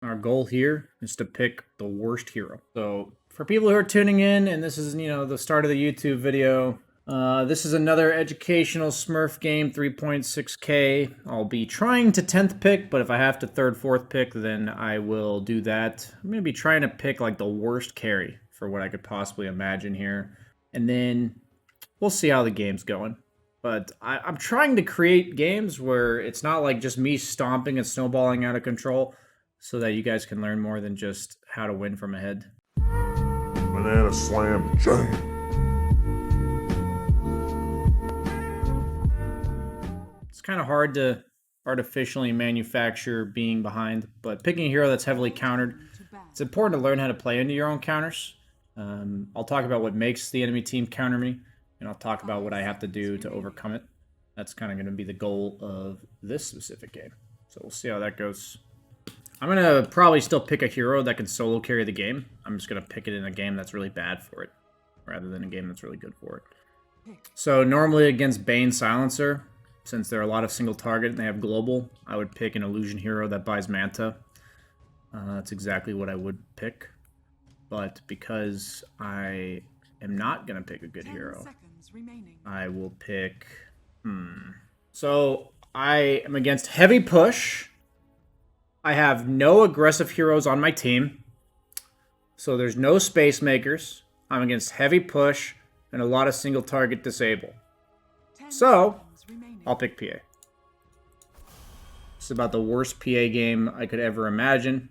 Our goal here is to pick the worst hero. So for people who are tuning in, and this is, the start of the YouTube video, this is another educational Smurf game, 3.6K. I'll be trying to 10th pick, but if I have to 3rd, 4th pick, then I will do that. I'm going to be trying to pick like the worst carry for what I could possibly imagine here. And then we'll see how the game's going. But I'm trying to create games where it's not like just me stomping and snowballing out of control, so that you guys can learn more than just how to win from ahead. Banana slam jam. It's kind of hard to artificially manufacture being behind, but picking a hero that's heavily countered, it's important to learn how to play into your own counters. I'll talk about what makes the enemy team counter me, and I'll talk about what I have to do to overcome it. That's kind of going to be the goal of this specific game. So we'll see how that goes. I'm going to probably still pick a hero that can solo carry the game. I'm just going to pick it in a game that's really bad for it, rather than a game that's really good for it. So normally against Bane Silencer, since they're a lot of single target and they have global, I would pick an illusion hero that buys Manta. That's exactly what I would pick. But because I am not going to pick a good hero, I will pick... So I am against heavy push. I have no aggressive heroes on my team. So there's no space makers. I'm against heavy push and a lot of single target disable. So I'll pick PA. It's about the worst PA game I could ever imagine,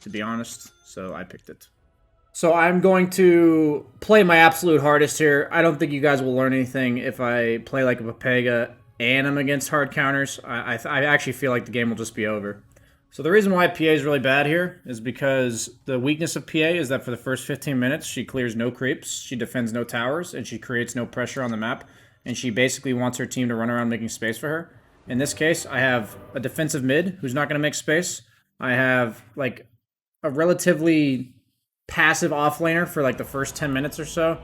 to be honest. So I picked it. So I'm going to play my absolute hardest here. I don't think you guys will learn anything if I play like a Papega and I'm against hard counters. I actually feel like the game will just be over. So the reason why PA is really bad here is because the weakness of PA is that for the first 15 minutes, she clears no creeps, she defends no towers, and she creates no pressure on the map, and she basically wants her team to run around making space for her. In this case, I have a defensive mid who's not going to make space. I have like a relatively passive offlaner for like the first 10 minutes or so,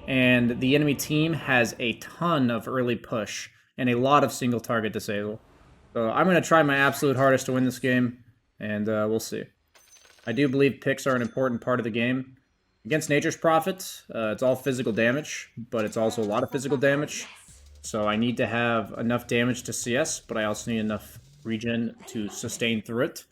and the enemy team has a ton of early push and a lot of single target disable. So I'm going to try my absolute hardest to win this game, and we'll see. I do believe picks are an important part of the game. Against Nature's Prophet, it's all physical damage, but it's also a lot of physical damage. So I need to have enough damage to CS, but I also need enough regen to sustain through it.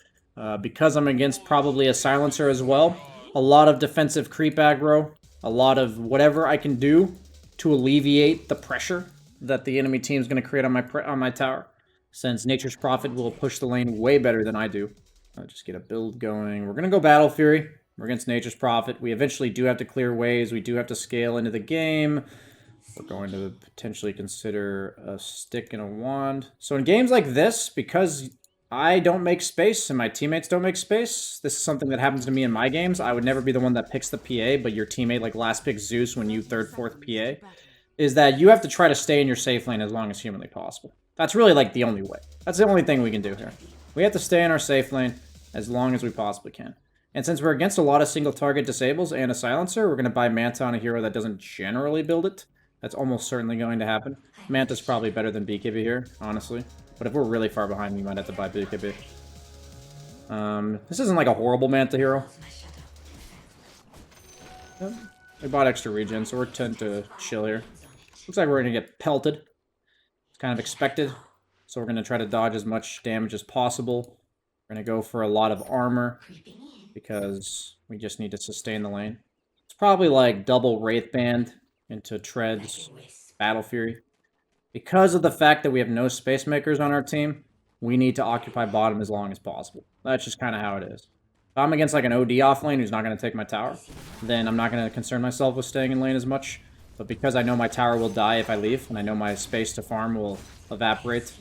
Because I'm against probably a Silencer as well, a lot of defensive creep aggro, a lot of whatever I can do to alleviate the pressure that the enemy team is going to create on my tower. Since Nature's Prophet will push the lane way better than I do. I'll just get a build going. We're going to go Battle Fury. We're against Nature's Prophet. We eventually do have to clear waves. We do have to scale into the game. We're going to potentially consider a stick and a wand. So in games like this, because I don't make space and my teammates don't make space, this is something that happens to me in my games. I would never be the one that picks the PA, but your teammate like last pick Zeus when you 3rd, 4th PA, is that you have to try to stay in your safe lane as long as humanly possible. That's really, like, the only way. That's the only thing we can do here. We have to stay in our safe lane as long as we possibly can. And since we're against a lot of single target disables and a silencer, we're going to buy Manta on a hero that doesn't generally build it. That's almost certainly going to happen. Manta's probably better than BKB here, honestly. But if we're really far behind, we might have to buy BKB. This isn't like a horrible Manta hero. We bought extra regen, so we're tend to chill here. Looks like we're going to get pelted. It's kind of expected. So we're going to try to dodge as much damage as possible. We're going to go for a lot of armor because we just need to sustain the lane. It's probably like double Wraith Band into Treads, Battle Fury. Because of the fact that we have no Space Makers on our team, we need to occupy bottom as long as possible. That's just kind of how it is. If I'm against like an OD offlane who's not going to take my tower, then I'm not going to concern myself with staying in lane as much. But because I know my tower will die if I leave, and I know my space to farm will evaporate,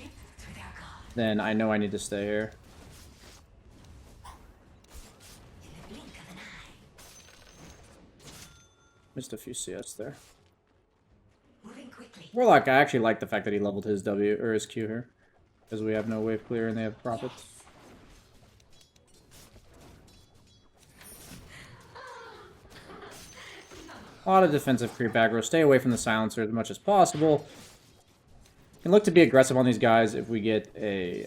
then I know I need to stay here. Missed a few CS there. Warlock, I actually like the fact that he leveled his W or his Q here, because we have no wave clear and they have Prophet. A lot of defensive creep aggro. Stay away from the silencer as much as possible. Can look to be aggressive on these guys if we get a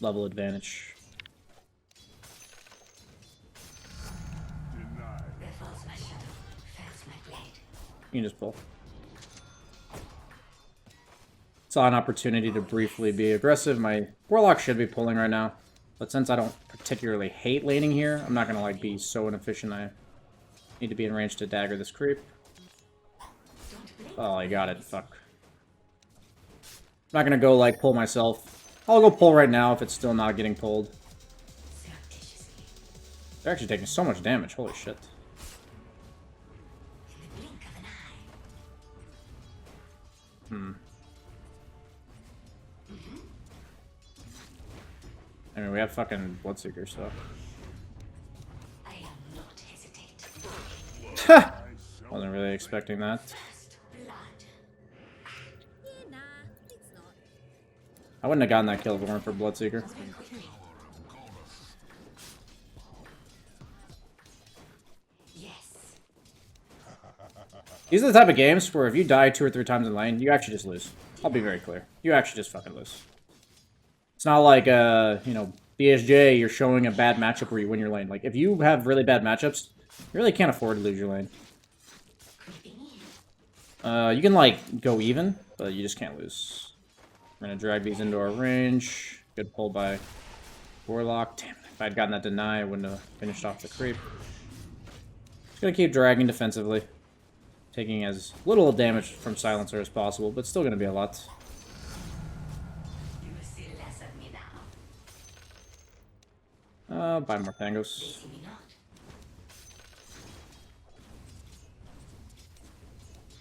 level advantage. You can just pull. Saw an opportunity to briefly be aggressive. My Warlock should be pulling right now. But since I don't particularly hate laning here, I'm not going to like be so inefficient. I need to be in range to dagger this creep. Oh, I got it. Fuck. I'm not going to go like pull myself. I'll go pull right now if it's still not getting pulled. They're actually taking so much damage. Holy shit. I mean, we have fucking Bloodseeker, so. I am not hesitate. Wasn't really expecting that. Blood. Nah, it's not. I wouldn't have gotten that kill if it weren't for Bloodseeker. Yes. These are the type of games where if you die 2 or 3 times in lane, you actually just lose. I'll be very clear. You actually just fucking lose. It's not like, you know, BSJ, you're showing a bad matchup where you win your lane. Like, if you have really bad matchups, you really can't afford to lose your lane. You can, like, go even, but you just can't lose. We're gonna drag these into our range. Good pull by Warlock. Damn, if I'd gotten that deny, I wouldn't have finished off the creep. Just gonna keep dragging defensively. Taking as little damage from Silencer as possible, but still gonna be a lot. You will see less of me now. Buy more tangos. See me not.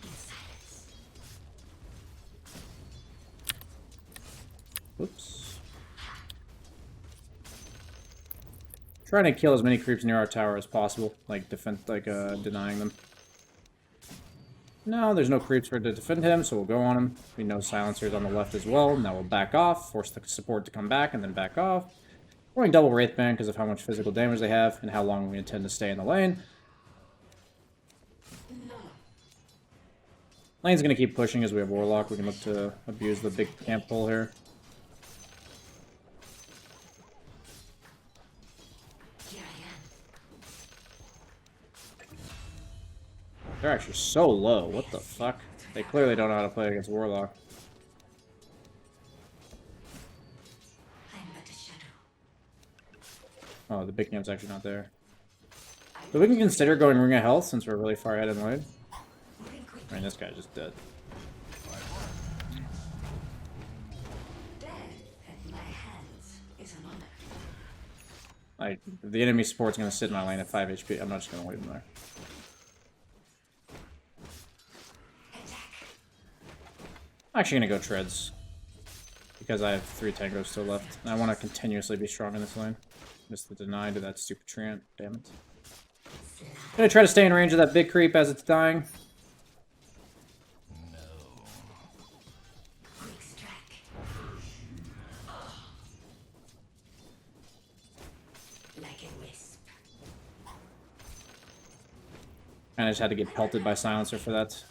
In silence. Oops. Trying to kill as many creeps near our tower as possible, like denying them. No, there's no creeps for to defend him, so we'll go on him. We know Silencer's on the left as well. Now we'll back off, force the support to come back, and then back off. We're going double Wraithband because of how much physical damage they have and how long we intend to stay in the lane. Lane's going to keep pushing as we have Warlock. We can look to abuse the big camp pull here. Here I am. They're actually so low. What the fuck? They clearly don't know how to play against Warlock. I am but a shadow. Oh, the big camp's actually not there. So we can consider going Ring of Health since we're really far ahead in lane. Moving quickly. I mean, this guy's just dead. Death at my hands is an honor. Like, if the enemy support's gonna sit in my lane at 5 HP, I'm not just gonna leave him there. I'm actually gonna go Treads. Because I have 3 tangos still left. And I want to continuously be strong in this lane. Just the deny to that stupid treant. Damn it. Gonna try to stay in range of that big creep as it's dying. Quick strike. Like a wisp. And I just had to get pelted by Silencer for that.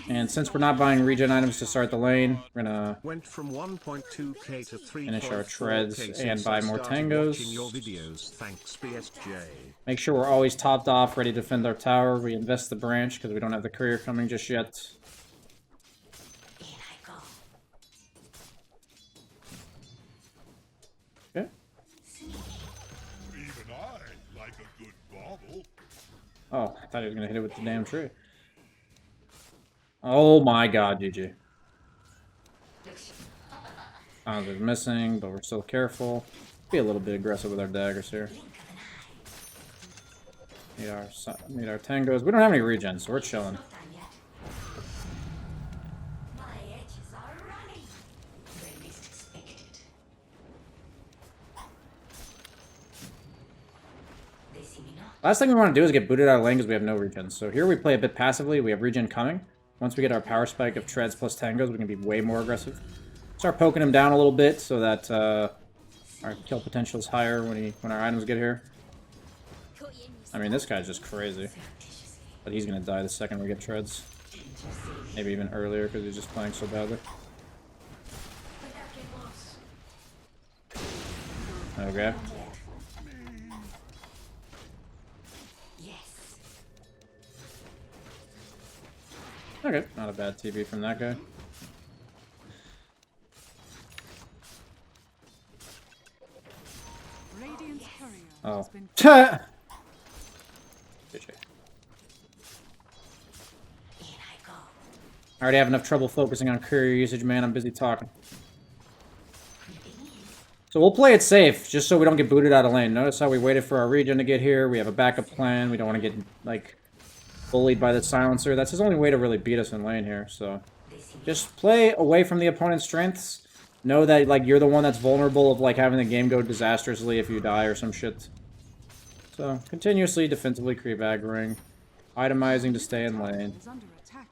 And since we're not buying regen items to start the lane, we're gonna Went from 1.2k to 3.4k finish our treads since and buy I more started tangos. watching your videos. Thanks, BSJ. make sure we're always topped off, ready to defend our tower. We invest the branch because we don't have the courier coming just yet. In I go. Okay. Even I like a good bauble. Oh, I thought he was gonna hit it with the damn tree. Oh my god, GG. Is missing, but we're still careful. Be a little bit aggressive with our daggers here. Need our tangos. We don't have any regen, so we're chilling. Not done yet. My edges are running. When least expected. They see me not. Last thing we want to do is get booted out of lane because we have no regen. So here we play a bit passively. We have regen coming. Once we get our power spike of treads plus tangos, we can be way more aggressive. Start poking him down a little bit so that our kill potential is higher when our items get here. I mean, this guy's just crazy. But he's gonna die the second we get treads. Maybe even earlier because he's just playing so badly. Okay. Yes. Okay, not a bad TB from that guy. Radiant's courier Oh. has been GG. In I go. I already have enough trouble focusing on courier usage, man. I'm busy talking. So we'll play it safe, just so we don't get booted out of lane. Notice how we waited for our regen to get here. We have a backup plan. We don't want to get, like, bullied by the silencer. That's his only way to really beat us in lane here, so... Just play away from the opponent's strengths. Know that, like, you're the one that's vulnerable of, like, having the game go disastrously if you die or some shit. So, continuously, defensively creep aggroing. Itemizing to stay in lane. is under attack.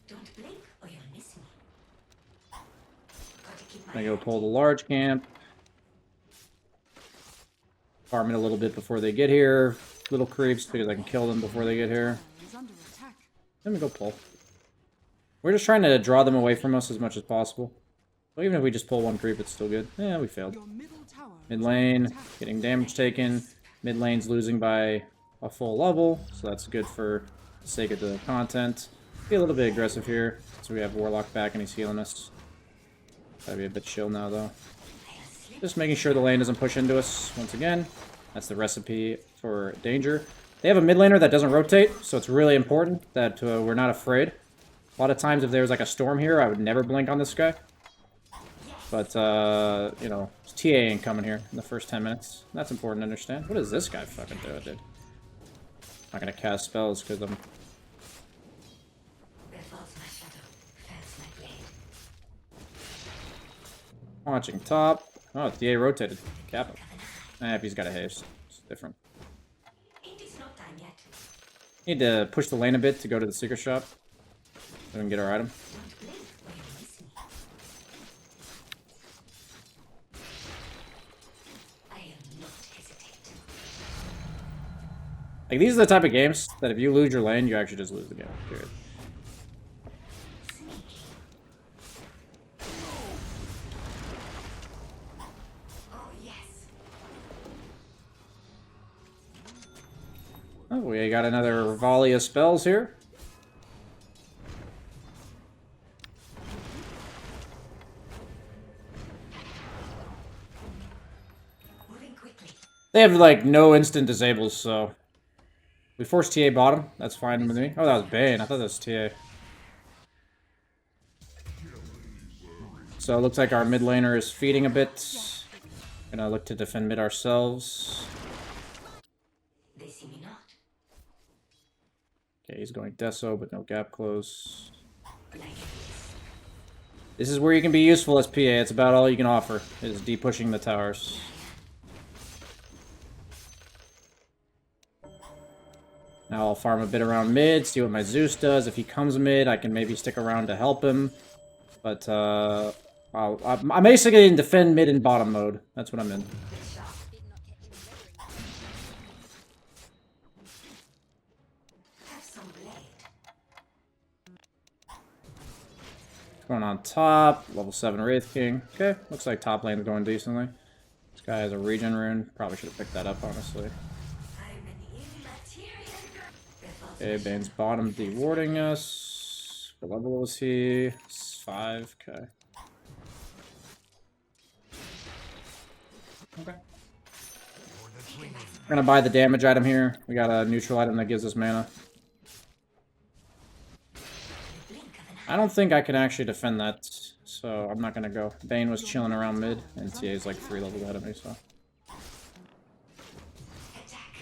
Don't blink or you'll miss me. Gotta keep my I go pull the large camp. Farm it a little bit before they get here. Little creeps because I can kill them before they get here. Is under attack. Let me go pull. We're just trying to draw them away from us as much as possible. Well, even if we just pull one creep, it's still good. Yeah, we failed. Your middle tower Mid is lane, under attack. getting damage taken. Mid lane's losing by a full level, so that's good for the sake of the content. Be a little bit aggressive here, so we have Warlock back and he's healing us. Gotta be a bit chill now, though. Just making sure the lane doesn't push into us once again. That's the recipe for danger. They have a mid laner that doesn't rotate, so it's really important that we're not afraid. A lot of times if there was like a storm here, I would never blink on this guy. But, you know, TA ain't coming here in the first 10 minutes. That's important to understand. What does this guy fucking do, dude? I'm not gonna cast spells because I'm... Where falls my shadow, falls my blade. Watching top. Oh, TA rotated. Cap him. If he's got a haste. It's different. It is not time yet. Need to push the lane a bit to go to the secret shop. So we can get our item. Don't blink or you'll miss me. I am not hesitate. Like, these are the type of games that if you lose your lane, you actually just lose the game. Period. Oh yes. Oh, we got another volley of spells here. Moving quickly. They have, like, no instant disables, so... We forced TA bottom. That's fine with me. Oh, that was Bane. I thought that was TA. So it looks like our mid laner is feeding a bit. Gonna look to defend mid ourselves. They see me not. Okay, he's going Deso, but no gap close. Like it This is where you can be useful as PA. It's about all you can offer, is de-pushing the towers. Now I'll farm a bit around mid, see what my Zeus does. If he comes mid, I can maybe stick around to help him. But, I'm basically in defend mid and bottom mode. That's what I'm in. have some blade. Going on top, level 7 Wraith King. Okay, looks like top lane's going decently. This guy has a regen rune. Probably should have picked that up, honestly. I'm an immaterial. Where falls Okay, Bane's bottom dewarding us. What level is he? 5, okay. Okay. We're gonna buy the damage item here. We got a neutral item that gives us mana. I don't think I can actually defend that, so I'm not gonna go. Bane was chilling around mid, and TA is like 3 levels ahead of me, so. attack.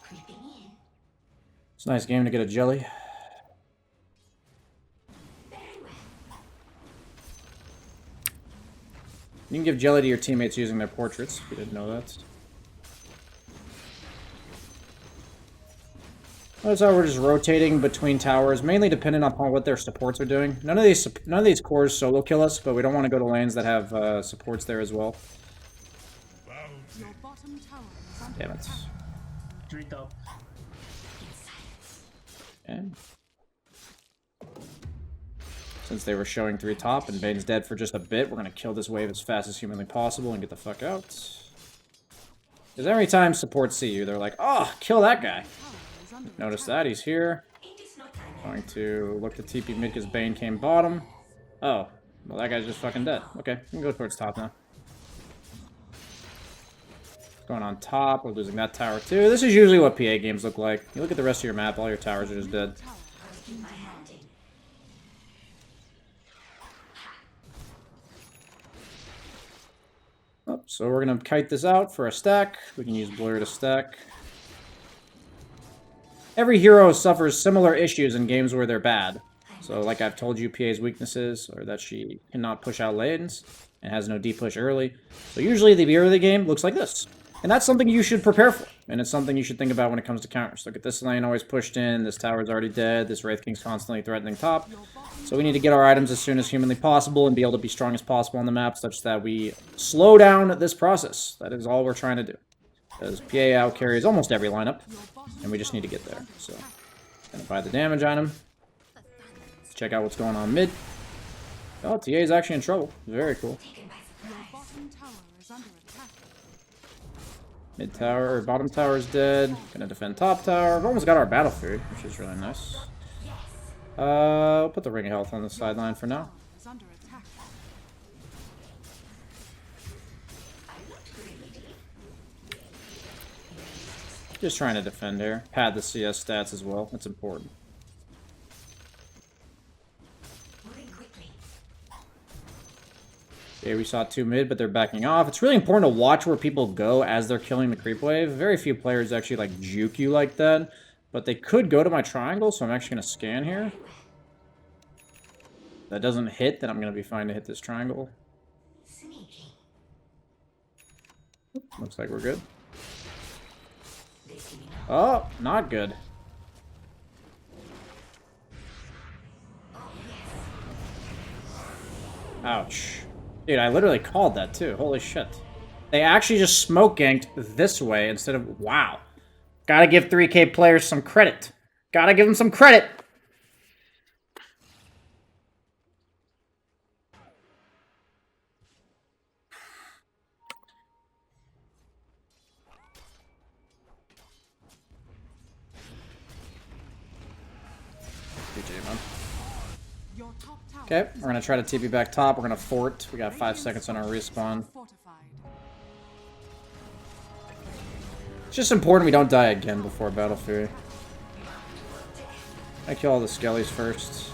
Creeping in. It's a nice game to get a jelly. Very well. You can give jelly to your teammates using their portraits, if you didn't know that. Notice how we're just rotating between towers, mainly dependent upon what their supports are doing. None of these cores solo kill us, but we don't want to go to lanes that have supports there as well. Your bottom tower is under Damn it. attack. Three top. In silence. Okay. Since they were showing 3 top and Bane's dead for just a bit, we're going to kill this wave as fast as humanly possible and get the fuck out. Because every time supports see you, they're like, oh, kill that guy. Notice that, he's here. Going to look to TP mid because Bane came bottom. Oh, well that guy's just fucking dead. Okay, we can go towards top now. Going on top, we're losing that tower too. This is usually what PA games look like. You look at the rest of your map, all your towers are just dead. Oh, so we're gonna kite this out for a stack. We can use Blur to stack. Every hero suffers similar issues in games where they're bad. So like I've told you, PA's weaknesses are that she cannot push out lanes and has no deep push early. So usually the early game looks like this. And that's something you should prepare for. And it's something you should think about when it comes to counters. Look at this lane always pushed in, this tower's already dead, this Wraith King's constantly threatening top. So we need to get our items as soon as humanly possible and be able to be strong as possible on the map such that we slow down this process. That is all we're trying to do. Because PA out carries almost every lineup, and we just need to get there. So, gonna buy the damage item. Let's check out what's going on mid. Oh, TA is actually in trouble. Very cool. Mid tower, or bottom tower is dead. Gonna defend top tower. We've almost got our Battle Fury, which is really nice. We'll put the Ring of Health on the sideline for now. Just trying to defend here. Pad the CS stats as well. That's important. Okay, we saw 2 mid, but they're backing off. It's really important to watch where people go as they're killing the creep wave. Very few players actually like juke you like that, but they could go to my triangle, so I'm actually going to scan here. If that doesn't hit, then I'm going to be fine to hit this triangle. Looks like we're good. Oh, not good. Ouch. Dude, I literally called that too. Holy shit. They actually just smoke ganked this way instead of... Wow. Gotta give 3K players some credit. Gotta give them some credit. Okay, we're gonna try to TP back top. We're gonna fort. We got 5 seconds on our respawn. It's just important we don't die again before Battle Fury. I kill all the skellies first.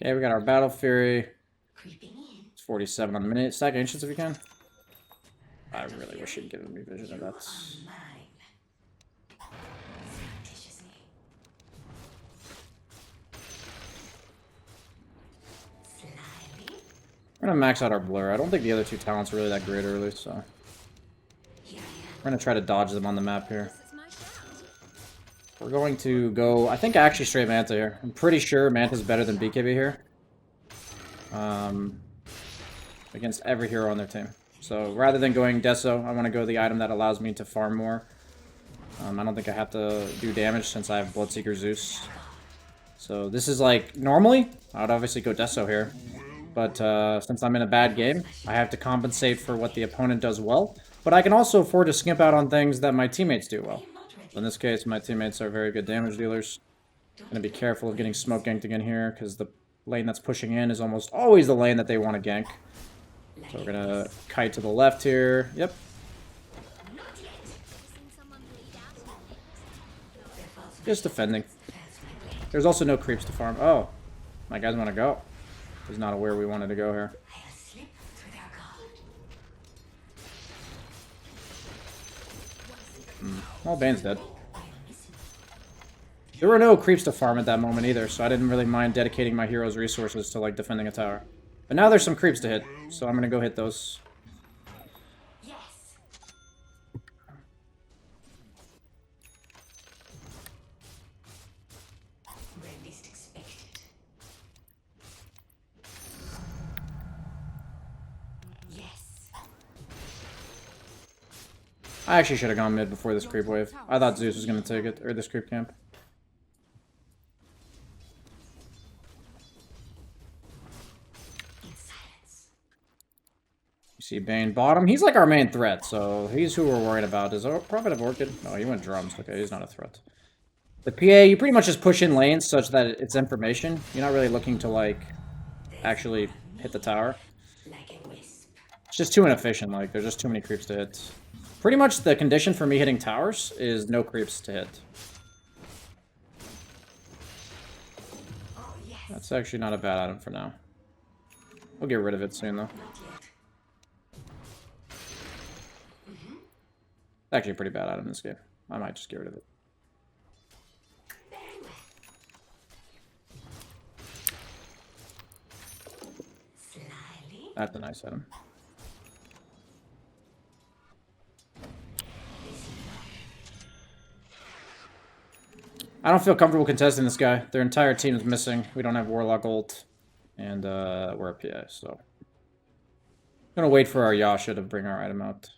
Okay, we got our Battle Fury. It's 47 on the minute. Stack Ancients if you can. I really wish you'd given me vision of that. We're gonna max out our Blur. I don't think the other 2 talents are really that great early, so... We're gonna try to dodge them on the map here. We're going to go, I think actually straight Manta here. I'm pretty sure Manta's better than BKB here. Against every hero on their team. So rather than going Deso, I want to go the item that allows me to farm more. I don't think I have to do damage since I have Bloodseeker Zeus. So this is like, normally, I would obviously go Deso here. But since I'm in a bad game, I have to compensate for what the opponent does well. But I can also afford to skimp out on things that my teammates do well. In this case, my teammates are very good damage dealers. Gonna be careful of getting smoke ganked again here, because the lane that's pushing in is almost always the lane that they want to gank. So we're gonna kite to the left here. Yep. Just defending. There's also no creeps to farm. Oh, my guys want to go. He's not aware we wanted to go here. Well, Bane's dead. There were no creeps to farm at that moment either, so I didn't really mind dedicating my hero's resources to, like, defending a tower. But now there's some creeps to hit, so I'm gonna go hit those. I actually should have gone mid before this creep wave. I thought Zeus was going to take it, or this creep camp. You see Bane bottom. He's like our main threat, so he's who we're worried about. Is Prophet of Orchid? No, he went drums. Okay, he's not a threat. The PA, you pretty much just push in lanes such that it's information. You're not really looking to, like, actually hit the tower. It's just too inefficient. Like, there's just too many creeps to hit. Pretty much the condition for me hitting towers is no creeps to hit. That's actually not a bad item for now. We'll get rid of it soon, though. Actually a pretty bad item in this game. I might just get rid of it. That's a nice item. I don't feel comfortable contesting this guy. Their entire team is missing. We don't have Warlock ult. And we're a PA, so... I'm gonna wait for our Yasha to bring our item out.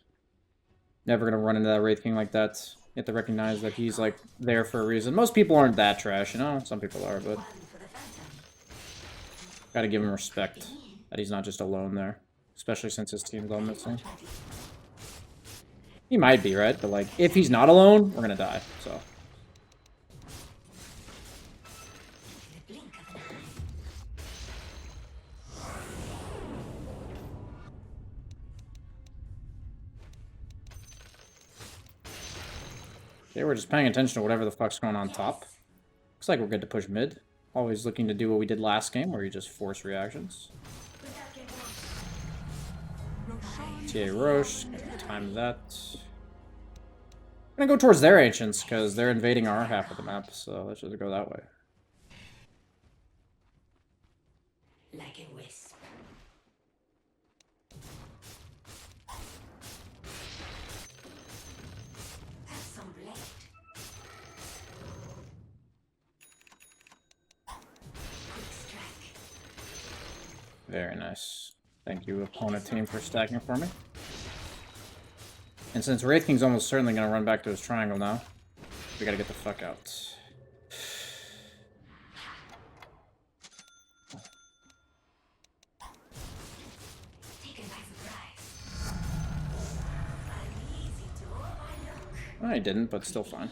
Never gonna run into that Wraith King like that. You have to recognize that he's, like, there for a reason. Most people aren't that trash, you know? Some people are, but... Gotta give him respect. That he's not just alone there. Especially since his team's all missing. He might be, right? But, like, if he's not alone, we're gonna die, so... Okay, we're just paying attention to whatever the fuck's going on top. Looks like we're good to push mid. Always looking to do what we did last game, where you just force reactions. TA Roche, time that. I'm gonna go towards their ancients, because they're invading our half of the map, so let's just go that way. Like a wisp. Have some blade. Quick strike. Very nice. Thank you, opponent team, for stacking for me. And since Wraith King's almost certainly going to run back to his triangle now, we got to get the fuck out. Taken by surprise. Uneasy to overlook. I didn't, but still fine.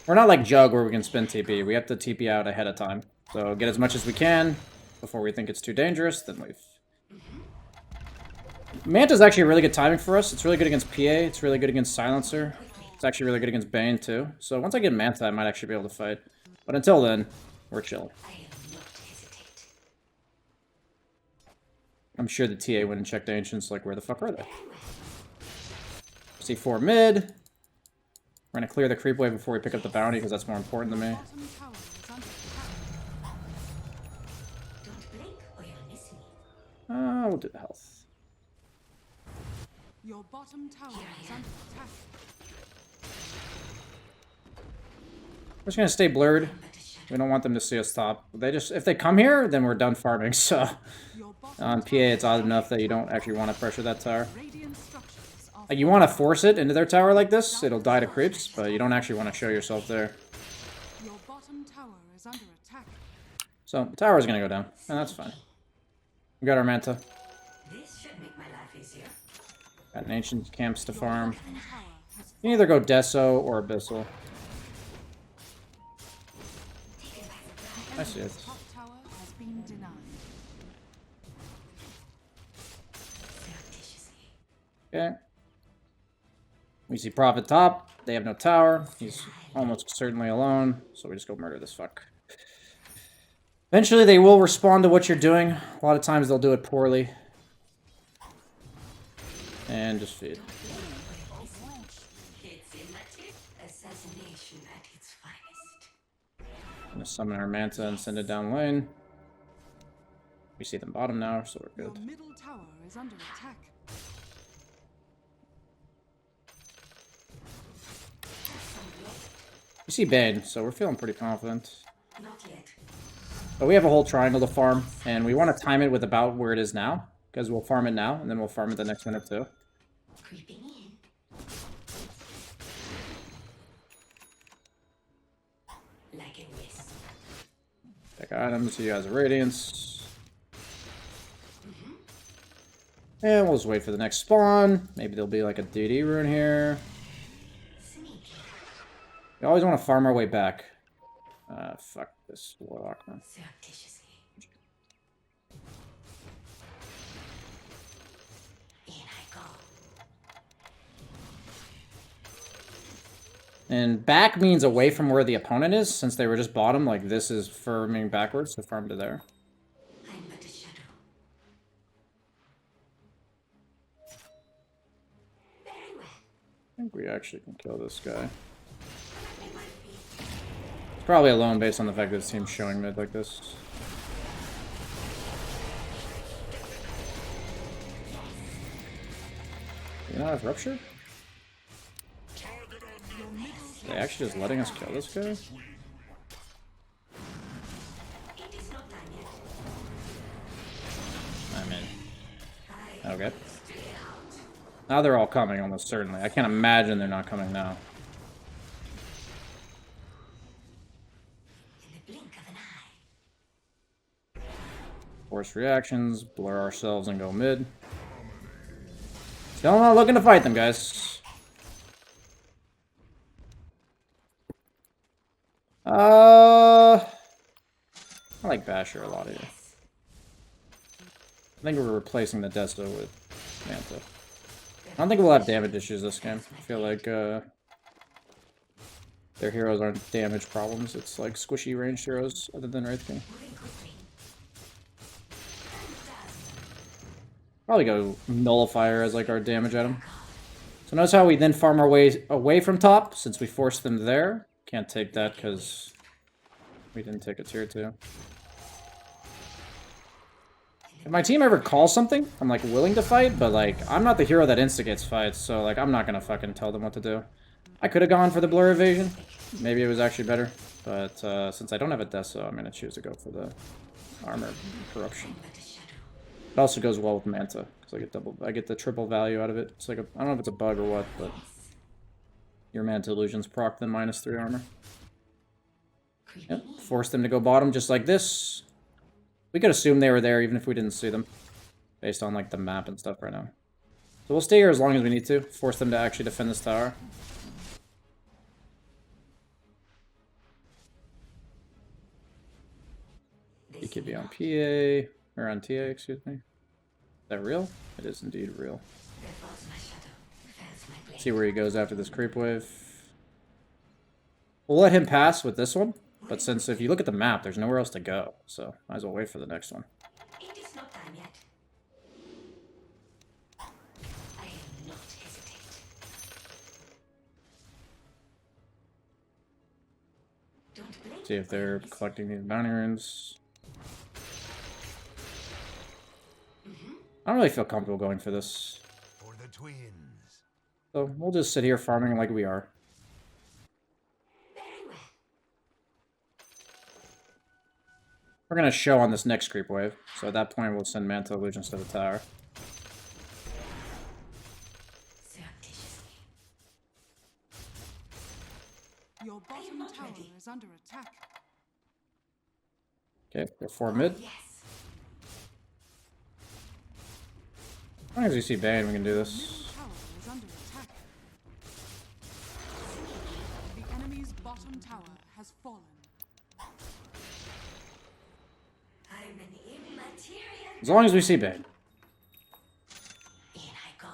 We're not like Jug where we can spin TP. We have to TP out ahead of time. So get as much as we can before we think it's too dangerous, then leave. Manta's actually really good timing for us. It's really good against PA. It's really good against Silencer. It's actually really good against Bane, too. So once I get Manta, I might actually be able to fight. But until then, we're chill. I am not hesitate. I'm sure the TA wouldn't check the Ancients, like, where the fuck are they? C4 mid. We're gonna clear the creep wave before we pick up the bounty, because that's more important to me. Bottom tower is under attack. Don't blink or you'll miss me. We'll do the health. Your bottom tower is under attack. We're just gonna stay blurred. We don't want them to see us top. If they come here, then we're done farming, so... Your bottom On PA, it's odd enough that you don't actually want to pressure that tower. radiant structures are Like, you want to force it into their tower like this, it'll die to creeps, but you don't actually want to show yourself there. your bottom tower is under attack. So, the tower's gonna go down, and that's fine. We got our Manta. This should make my life easier. Got an Ancient camps to farm. Bottom tower has You can either go Deso or Abyssal. Taken by surprise. I see it. top tower has been denied. Surreptitiously. Okay. We see Prophet top. They have no tower. He's almost certainly alone, so we just go murder this fuck. Eventually, they will respond to what you're doing. A lot of times, they'll do it poorly. And just feed. It's immative. Assassination at its finest. I'm gonna summon our Manta and send it down lane. We see them bottom now, so we're Your good. middle tower is under attack. We see Bane, so we're feeling pretty confident. Not yet. But we have a whole triangle to farm, and we want to time it with about where it is now. because we'll farm it now, and then we'll farm it the next minute too. Creeping in. Like a wisp. Pick items, you guys have Radiance. And we'll just wait for the next spawn. Maybe there'll be like a DD rune here. Sneaky. We always want to farm our way back. Fuck this Warlock, man. Surreptitiously. In I go. And back means away from where the opponent is, since they were just bottom, like this is farming backwards, so farm to there. I'm but a shadow. Very well. I think we actually can kill this guy. It might be. It's probably alone based on the fact that this team's showing mid like this. You not have Rupture? Are they actually just letting us kill this guy? It is not done yet. I'm in. I Okay. stay out. Now they're all coming, almost certainly. I can't imagine they're not coming now. In the blink of an eye. Force reactions, blur ourselves and go mid. Still not looking to fight them, guys. I like Basher a lot here. I think we're replacing the Desto with Manta. I don't think we'll have damage issues this game. I feel like their heroes aren't damage problems. It's like squishy ranged heroes other than Wraith King. Moving quickly. Probably go Nullifier as like our damage item. So notice how we then farm our way away from top, since we forced them there. Can't take that because we didn't take a tier 2. If my team ever calls something, I'm like willing to fight, but like I'm not the hero that instigates fights, so like I'm not gonna fucking tell them what to do. I could have gone for the blur evasion. Maybe it was actually better, but since I don't have a Deso, I'm gonna choose to go for the armor corruption. But a shadow. It also goes well with Manta because I get the triple value out of it. It's like I don't know if it's a bug or what, but your Manta illusions proc them -3 armor. Yep, force them to go bottom just like this. We could assume they were there even if we didn't see them, based on like the map and stuff right now. So we'll stay here as long as we need to. Force them to actually defend this tower. He could be on PA, or on TA, excuse me. Is that real? It is indeed real. There falls my shadow. Fails my blade. See where he goes after this creep wave. We'll let him pass with this one, but since if you look at the map, there's nowhere else to go, so might as well wait for the next one. It is not done yet. I am not hesitate. Don't blink. See if they're collecting these bounty runes. I don't really feel comfortable going for this. For the twins. So we'll just sit here farming like we are. Very well. We're gonna show on this next creep wave, so at that point we'll send Manta Illusions to the tower. Surreptitiously. Your bottom not tower ready. is under attack. Okay, go for mid. Yes. As long as you see Bane, we can do this. Middle tower is under attack. The enemy's bottom tower has fallen. I'm an immaterial. As long as we see Bane. In I go.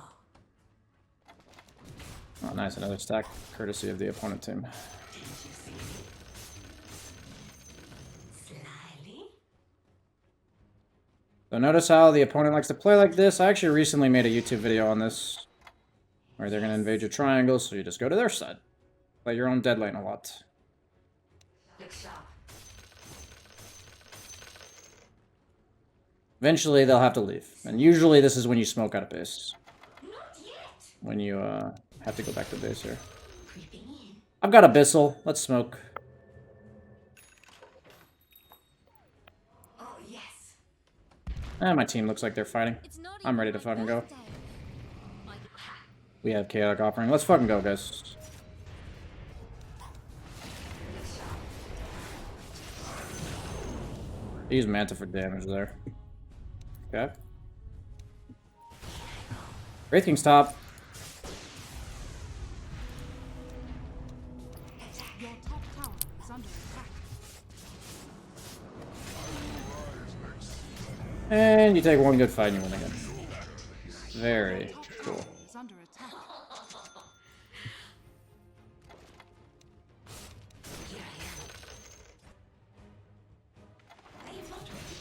Oh, nice, another stack, courtesy of the opponent team. Didn't you see me? Slyly. So notice how the opponent likes to play like this. I actually recently made a YouTube video on this, where they're going to invade your triangle, so you just go to their side. Play your own dead lane a lot. Look sharp. Eventually, they'll have to leave. And usually this is when you smoke out of base. Not yet. When you have to go back to base here. Creeping in. I've got Abyssal. Let's smoke. Oh yes. My team looks like they're fighting. I'm ready to fucking go. We have chaotic offering. Let's fucking go, guys. Use Manta for damage there. Okay. Wraith King's top. Your top tower is under attack. And you take one good fight and you win again. Very cool. Is under attack. I am not ready.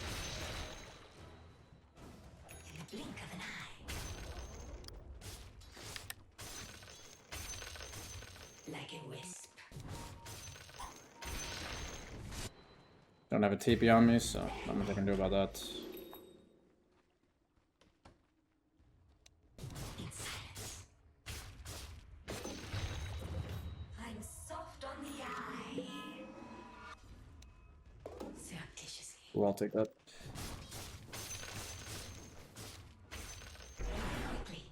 In the blink of an eye. Like a wisp. Don't have a TP on me, so not much I can do about that. In silence. I'm soft on the eye. Surreptitiously. Ooh, I'll take that. Quickly.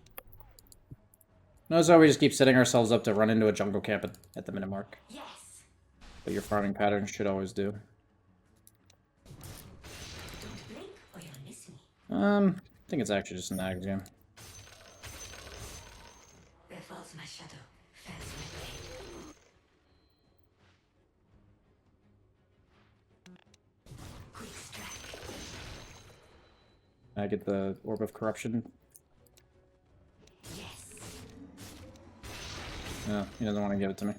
Notice how we just keep setting ourselves up to run into a jungle camp at the minute mark. Yes. But your farming pattern should always do. Don't blink or you'll miss me. I think it's actually just an ag game. Where falls my shadow, fails my blade. Quick strike. I get the Orb of Corruption. Yes. No, he doesn't want to give it to me.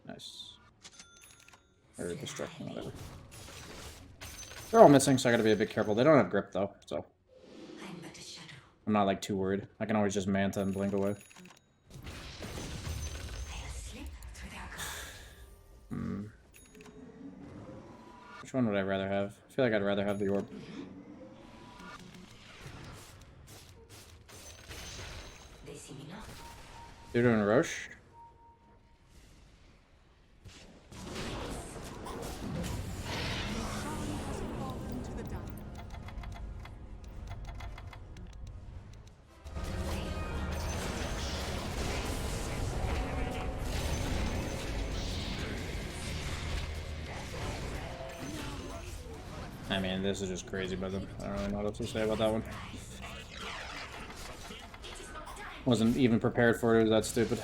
Nice. Or destruction, whatever. They're all missing, so I gotta be a bit careful. They don't have grip though, so I'm but a shadow. I'm not like too worried. I can always just Manta and blink away. I'll slip through their guard. Which one would I rather have? I feel like I'd rather have the orb. They see me not. You're doing Roche? Fallen to the down. I mean, this is just crazy by them. I don't really know what else to say about that one. Wasn't even prepared for it. It was that stupid.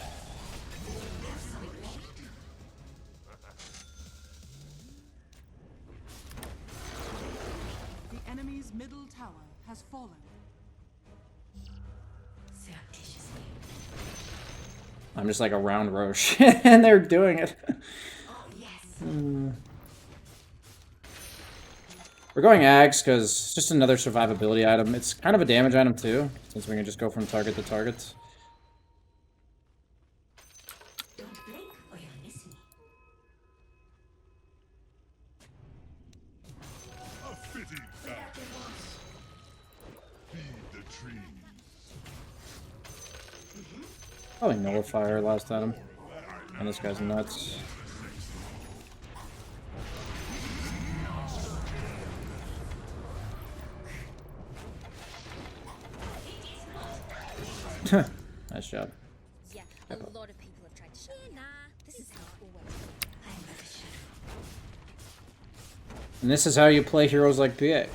The enemy's middle tower has fallen. Surreptitiously. I'm just like around Roche, and they're doing it. Oh, yes. We're going Ags because it's just another survivability item. It's kind of a damage item too, since we can just go from target to target. Don't blink or you'll miss me. A fitting fact. Feed the trees. Probably Nullifier last item. And this guy's nuts. Nice job. Yeah, a lot of people have tried to shut me. Nah, this is how it always I'm but a shadow. And this is how you play heroes like PA. The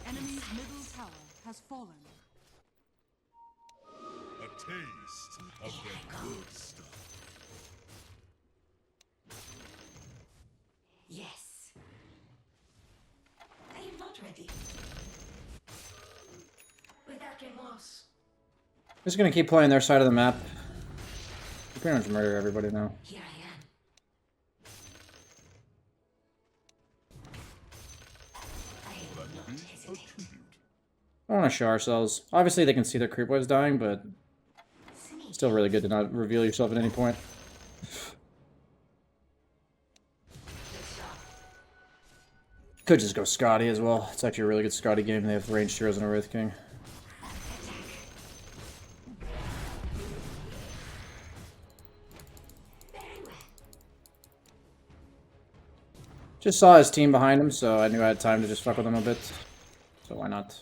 enemy's middle tower has fallen. A taste of the good stuff. Yes. I am not ready. Without remorse. Just gonna keep playing their side of the map. We pretty much murder everybody now. Here I am. I will not hesitate. I want to show ourselves. Obviously, they can see their creep waves dying, but still really good to not reveal yourself at any point. Could just go Scotty as well. It's actually a really good Scotty game. They have ranged heroes and a Wraith King. Very well. Just saw his team behind him, so I knew I had time to just fuck with him a bit. So why not?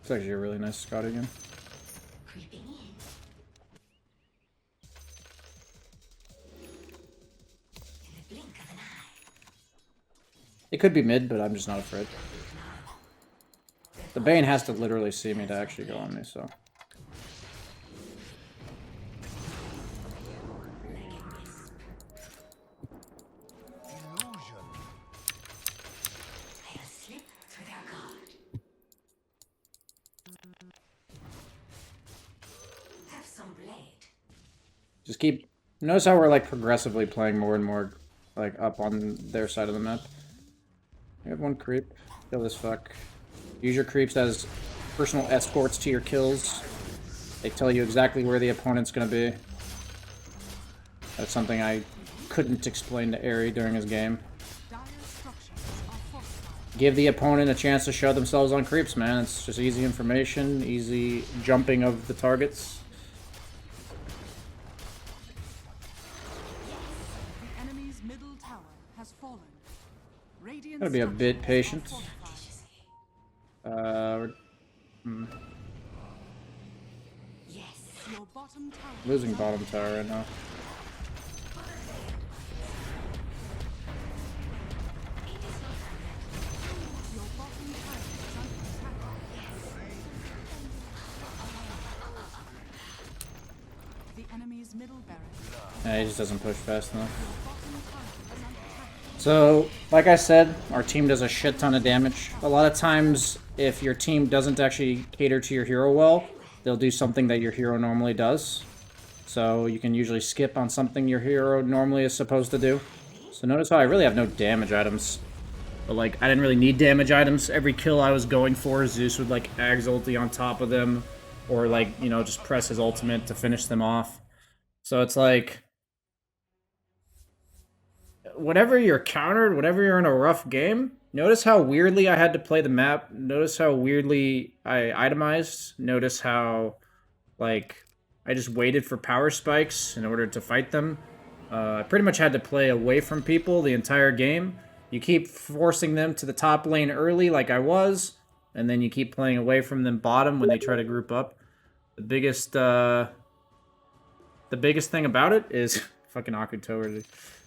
It's actually a really nice scout again. Creeping in. In the blink of an eye. It could be mid, but I'm just not afraid. The Bane has to literally see me to actually go on me, so. They'll slip through their guard. Have some blade. Just keep... Notice how we're, like, progressively playing more and more, like, up on their side of the map. We have one creep. Kill this fuck. Use your creeps as personal escorts to your kills. They tell you exactly where the opponent's gonna be. That's something I couldn't explain to Aerie during his game. Dire structures are fortified. Give the opponent a chance to show themselves on creeps, man. It's just easy information, easy jumping of the targets. The enemy's middle tower has fallen. Radiant Gotta be a bit structures are patient. fortified. We're Yes. Your bottom tower losing is under bottom tower right now. Your bottom tower is under attack. The enemy's middle barracks. Yeah, he just doesn't push fast enough. Bottom tower is under attack. So, like I said, our team does a shit ton of damage. A lot of times, if your team doesn't actually cater to your hero well, they'll do something that your hero normally does. So you can usually skip on something your hero normally is supposed to do. So notice how I really have no damage items. But like, I didn't really need damage items. Every kill I was going for, Zeus would like Ag's ulti on top of them. Or like, you know, just press his ultimate to finish them off. So it's like... whenever you're countered, whenever you're in a rough game, notice how weirdly I had to play the map. Notice how weirdly I itemized. Notice how, like, I just waited for power spikes in order to fight them. I pretty much had to play away from people the entire game. You keep forcing them to the top lane early like I was, and then you keep playing away from them bottom when they try to group up. The biggest thing about it is... fucking Akuto.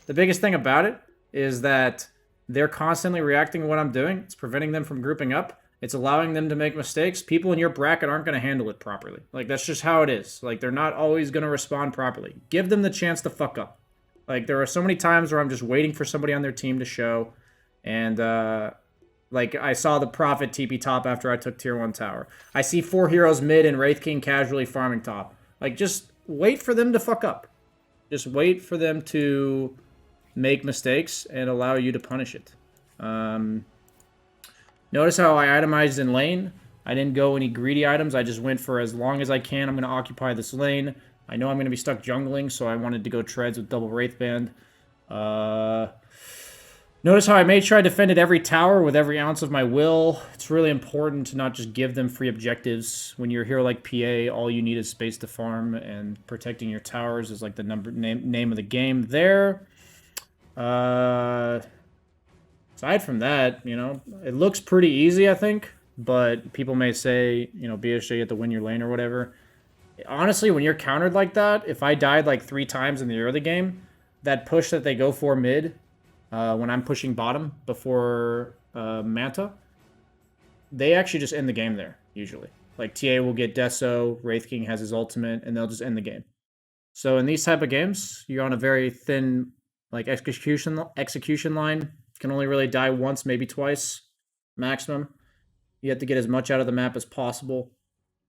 The biggest thing about it is that they're constantly reacting to what I'm doing. It's preventing them from grouping up. It's allowing them to make mistakes. People in your bracket aren't going to handle it properly. Like, that's just how it is. Like, they're not always going to respond properly. Give them the chance to fuck up. Like, there are so many times where I'm just waiting for somebody on their team to show. And, like, I saw the Prophet TP top after I took tier 1 tower. I see 4 heroes mid and Wraith King casually farming top. Like, just wait for them to fuck up. Just wait for them to make mistakes and allow you to punish it. Notice how I itemized in lane. I didn't go any greedy items. I just went for as long as I can. I'm going to occupy this lane. I know I'm going to be stuck jungling, so I wanted to go treads with double Wraith Band. Notice how I made sure I defended every tower with every ounce of my will. It's really important to not just give them free objectives. When you're a hero like PA, all you need is space to farm, and protecting your towers is like the name of the game there. Aside from that, you know, it looks pretty easy, I think. But people may say, you know, BSJ, you have to win your lane or whatever. Honestly, when you're countered like that, if I died like 3 times in the early game, that push that they go for mid, when I'm pushing bottom before Manta, they actually just end the game there, usually. Like, TA will get Deso, Wraith King has his ultimate, and they'll just end the game. So in these type of games, you're on a very thin, like, execution line. You can only really die once, maybe twice, maximum. You have to get as much out of the map as possible.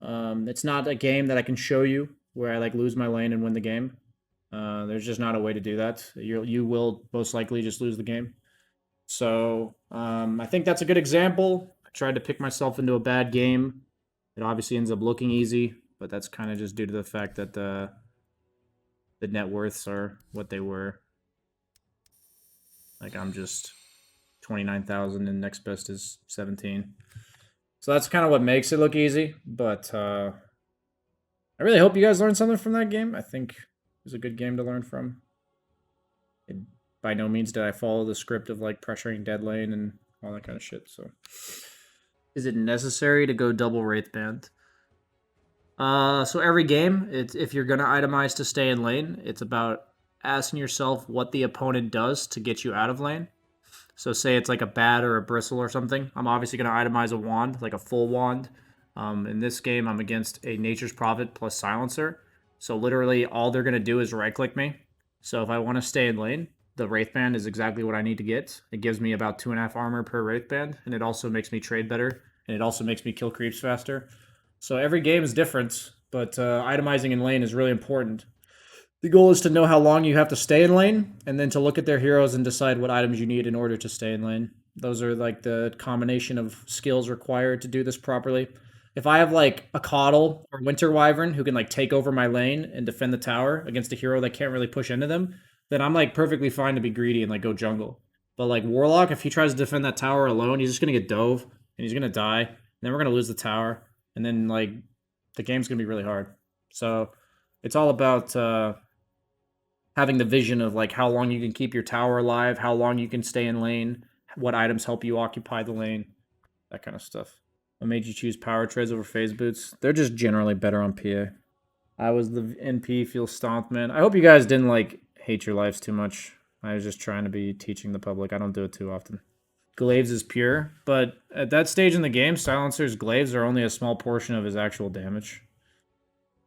It's not a game that I can show you where I, like, lose my lane and win the game. There's just not a way to do that. You will most likely just lose the game. So I think that's a good example. I tried to pick myself into a bad game. It obviously ends up looking easy, but that's kind of just due to the fact that the net worths are what they were. Like, I'm just 29,000 and next best is 17. So that's kind of what makes it look easy. But I really hope you guys learned something from that game. I think it was a good game to learn from. It by no means did I follow the script of like pressuring dead lane and all that kind of shit. So, is it necessary to go double Wraithband? So every game, if you're gonna itemize to stay in lane, it's about asking yourself what the opponent does to get you out of lane. So say it's like a bat or a bristle or something. I'm obviously gonna itemize a wand, like a full wand. In this game, I'm against a Nature's Prophet plus Silencer. So literally all they're gonna do is right click me. So if I want to stay in lane, the Wraithband is exactly what I need to get. It gives me about 2.5 armor per Wraithband, and it also makes me trade better, and it also makes me kill creeps faster. So every game is different, but itemizing in lane is really important. The goal is to know how long you have to stay in lane, and then to look at their heroes and decide what items you need in order to stay in lane. Those are like the combination of skills required to do this properly. If I have like a Coddle or Winter Wyvern who can like take over my lane and defend the tower against a hero that can't really push into them, then I'm like perfectly fine to be greedy and like go jungle. But like Warlock, if he tries to defend that tower alone, he's just gonna get dove and he's gonna die. And then we're gonna lose the tower, and then like the game's gonna be really hard. So it's all about having the vision of like how long you can keep your tower alive, how long you can stay in lane, what items help you occupy the lane, that kind of stuff. What made you choose power trades over phase boots? They're just generally better on PA. I was the NP, feel stomped, man. I hope you guys didn't like hate your lives too much. I was just trying to be teaching the public. I don't do it too often. Glaives is pure, but at that stage in the game, Silencer's glaives are only a small portion of his actual damage.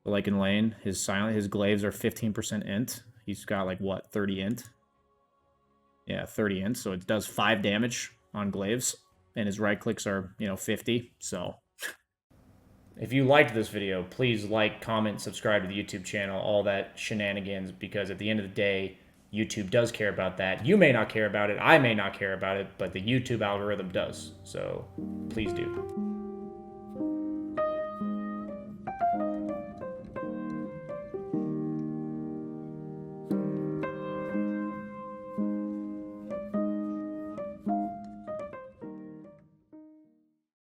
But like in lane, his glaives are 15% int. He's got like what, 30 int? Yeah, 30 int, so it does 5 damage on glaives, and his right clicks are, 50, so. If you liked this video, please like, comment, subscribe to the YouTube channel, all that shenanigans, because at the end of the day, YouTube does care about that. You may not care about it, I may not care about it, but the YouTube algorithm does, so please do.